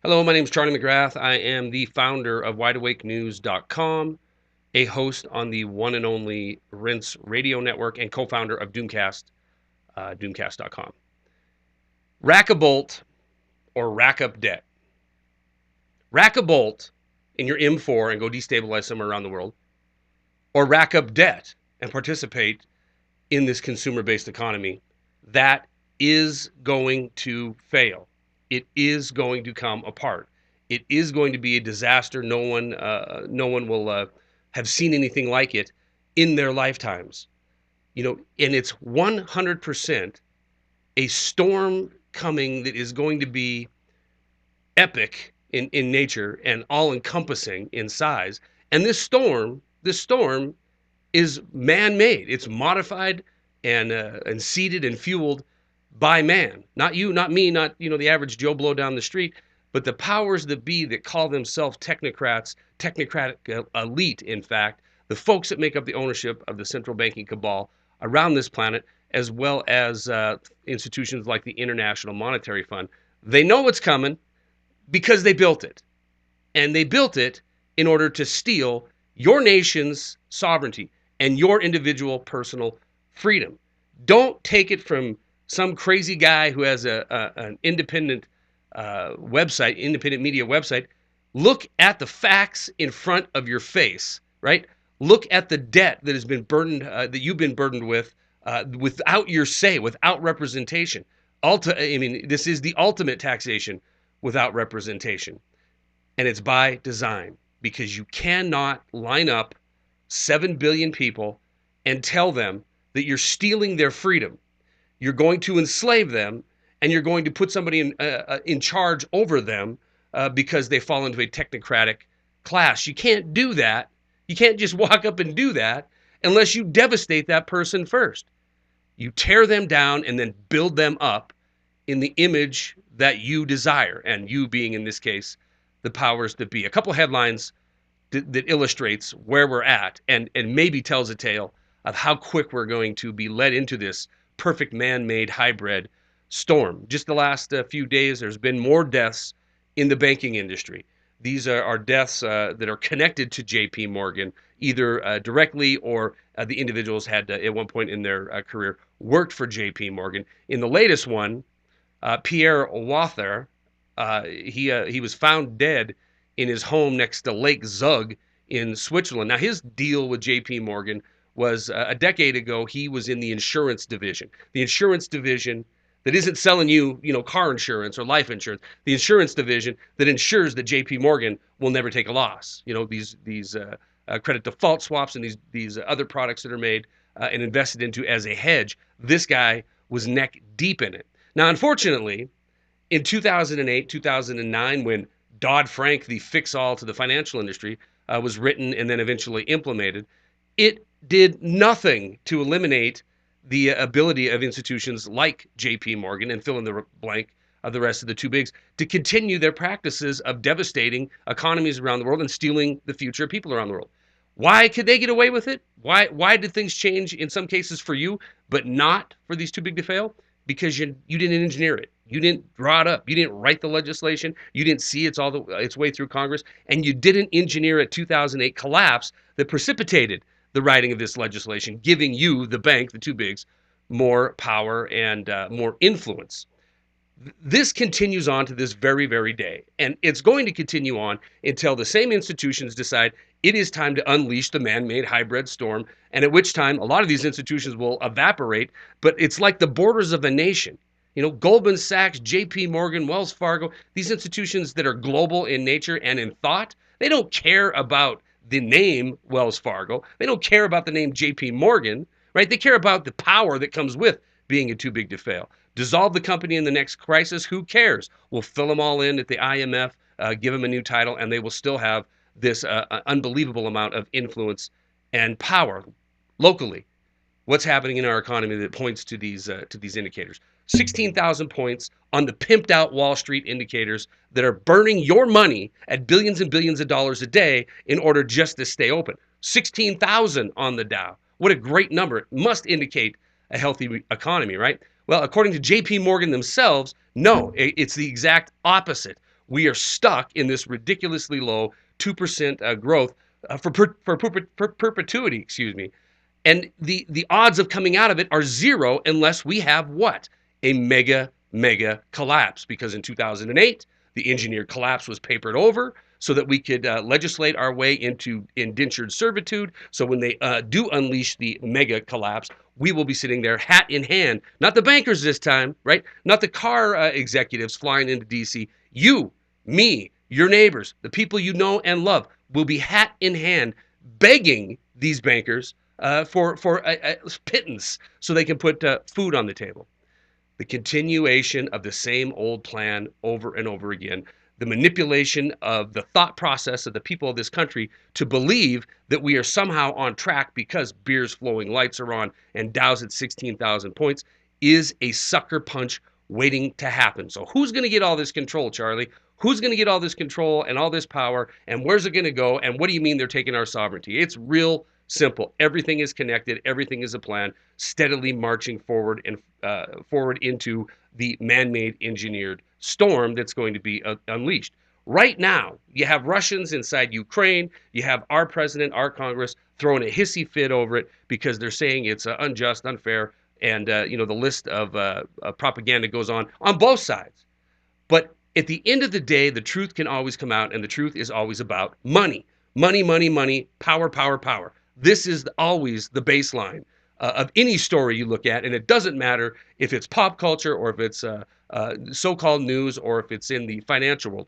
Hello, my name is Charlie Mcgrath. I am the founder of WideAwakeNews.com, a host on the one and only Rinse Radio Network, and co-founder of Doomcast, Doomcast.com. Rack a bolt or rack up debt. Rack a bolt in your M4 and go destabilize somewhere around the world, or rack up debt and participate in this consumer-based economy that is going to fail. It is going to come apart. It is going to be a disaster. No one will have seen anything like it in their lifetimes. And it's 100% a storm coming that is going to be epic in nature and all-encompassing in size. And this storm is man-made. It's modified and seeded and fueled by man. Not you, not me, not the average Joe Blow down the street, but the powers that be that call themselves technocrats, technocratic elite, in fact, the folks that make up the ownership of the central banking cabal around this planet, as well as institutions like the International Monetary Fund. They know what's coming because they built it. And they built it in order to steal your nation's sovereignty and your individual personal freedom. Don't take it from some crazy guy who has an independent website, independent media website. Look at the facts in front of your face, right? Look at the debt that has been burdened, that you've been burdened with, without your say, without representation. This is the ultimate taxation without representation. And it's by design, because you cannot line up 7 billion people and tell them that you're stealing their freedom. You're going to enslave them, and you're going to put somebody in charge over them because they fall into a technocratic class. You can't do that. You can't just walk up and do that unless you devastate that person first. You tear them down and then build them up in the image that you desire, and you being, in this case, the powers that be. A couple headlines that illustrates where we're at and maybe tells a tale of how quick we're going to be led into this perfect man-made hybrid storm. Just the last few days, there's been more deaths in the banking industry. These are deaths that are connected to J.P. Morgan, either directly or the individuals had at one point in their career worked for J.P. Morgan. In the latest one, Pierre Wather, he was found dead in his home next to Lake Zug in Switzerland. Now, his deal with J.P. Morgan was a decade ago. He was in the insurance division. The insurance division that isn't selling you, car insurance or life insurance. The insurance division that ensures that J.P. Morgan will never take a loss. These credit default swaps and these other products that are made and invested into as a hedge. This guy was neck deep in it. Now, unfortunately, in 2008, 2009, when DoddFrank, the fix-all to the financial industry, was written and then eventually implemented, it did nothing to eliminate the ability of institutions like J.P. Morgan, and fill in the blank of the rest of the too bigs, to continue their practices of devastating economies around the world and stealing the future of people around the world. Why could they get away with it? Why did things change in some cases for you, but not for these too big to fail? Because you didn't engineer it. You didn't draw it up. You didn't write the legislation. You didn't see its way through Congress. And you didn't engineer a 2008 collapse that precipitated the writing of this legislation, giving you, the bank, the too bigs, more power and more influence. This continues on to this very, very day. And it's going to continue on until the same institutions decide it is time to unleash the man-made hybrid storm, and at which time a lot of these institutions will evaporate, but it's like the borders of a nation. Goldman Sachs, J.P. Morgan, Wells Fargo, these institutions that are global in nature and in thought, they don't care about the name Wells Fargo. They don't care about the name J.P. Morgan, right? They care about the power that comes with being a too big to fail. Dissolve the company in the next crisis, who cares? We'll fill them all in at the IMF, give them a new title, and they will still have this unbelievable amount of influence and power locally. What's happening in our economy that points to these indicators? 16,000 points on the pimped out Wall Street indicators that are burning your money at billions and billions of dollars a day in order just to stay open. 16,000 on the Dow. What a great number. It must indicate a healthy economy, right? Well, according to J.P. Morgan themselves, no, it's the exact opposite. we are stuck in this ridiculously low 2% growth for perpetuity, excuse me. And the odds of coming out of it are zero unless we have what? A mega collapse. Because in 2008, the engineered collapse was papered over so that we could legislate our way into indentured servitude. So when they do unleash the mega collapse, we will be sitting there hat in hand. Not the bankers this time, right? Not the car executives flying into DC. You, me, your neighbors, the people you know and love will be hat in hand begging these bankers for a pittance so they can put food on the table. The continuation of the same old plan over and over again. The manipulation of the thought process of the people of this country to believe that we are somehow on track because beer's flowing, lights are on, and Dow's at 16,000 points is a sucker punch waiting to happen. So who's going to get all this control, Charlie? Who's going to get all this control and all this power? And where's it going to go? And what do you mean they're taking our sovereignty? It's real simple. Everything is connected. Everything is a plan, steadily marching forward and forward into the man-made engineered storm that's going to be unleashed. Right now, you have Russians inside Ukraine. You have our president, our Congress, throwing a hissy fit over it because they're saying it's unjust, unfair, and the list of propaganda goes on both sides. But at the end of the day, the truth can always come out, and the truth is always about money. Money, money, money, power, power, power. This is always the baseline of any story you look at, and it doesn't matter if it's pop culture or if it's so-called news or if it's in the financial world.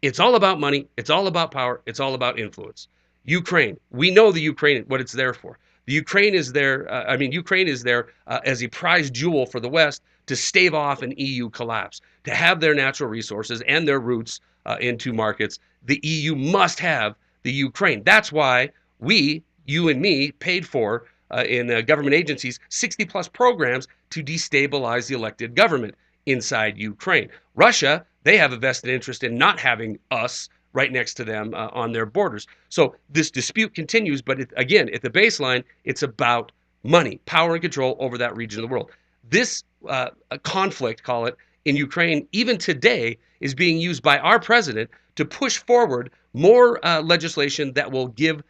It's all about money. It's all about power. It's all about influence. Ukraine. We know the Ukraine, what it's there for. The Ukraine is there. Ukraine is there as a prized jewel for the West to stave off an EU collapse, to have their natural resources and their roots into markets. The EU must have the Ukraine. That's why we, you and me, paid for in government agencies 60 plus programs to destabilize the elected government inside Ukraine. Russia, they have a vested interest in not having us right next to them on their borders. So this dispute continues, but again, at the baseline, it's about money, power and control over that region of the world. This conflict, call it, in Ukraine, even today, is being used by our president to push forward more legislation that will give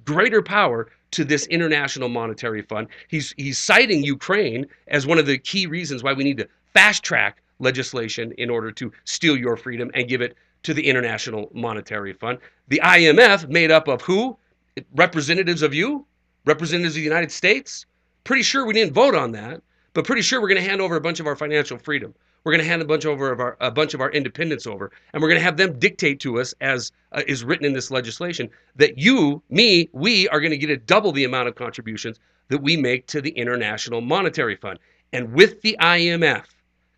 greater power to this International Monetary Fund. He's citing Ukraine as one of the key reasons why we need to fast track legislation in order to steal your freedom and give it to the International Monetary Fund. The IMF, made up of who? Representatives of you? Representatives of the United States? Pretty sure we didn't vote on that, but pretty sure we're going to hand over a bunch of our financial freedom. We're going to hand a bunch of our independence over, and we're going to have them dictate to us, as is written in this legislation, that you, me, we are going to get a double the amount of contributions that we make to the International Monetary Fund. And with the IMF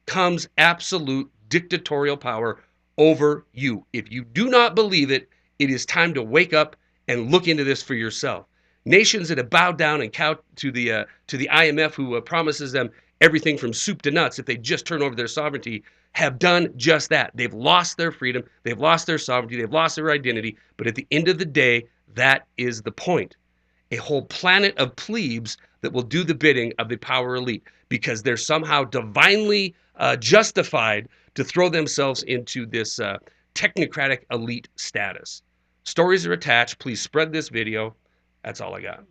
comes absolute dictatorial power over you. If you do not believe it, it is time to wake up and look into this for yourself. Nations that have bowed down and cowed to the IMF, who promises them everything from soup to nuts if they just turn over their sovereignty, have done just that. They've lost their freedom, they've lost their sovereignty, they've lost their identity, but at the end of the day, that is the point. A whole planet of plebes that will do the bidding of the power elite because they're somehow divinely justified to throw themselves into this technocratic elite status. Stories are attached. Please spread this video. That's all I got.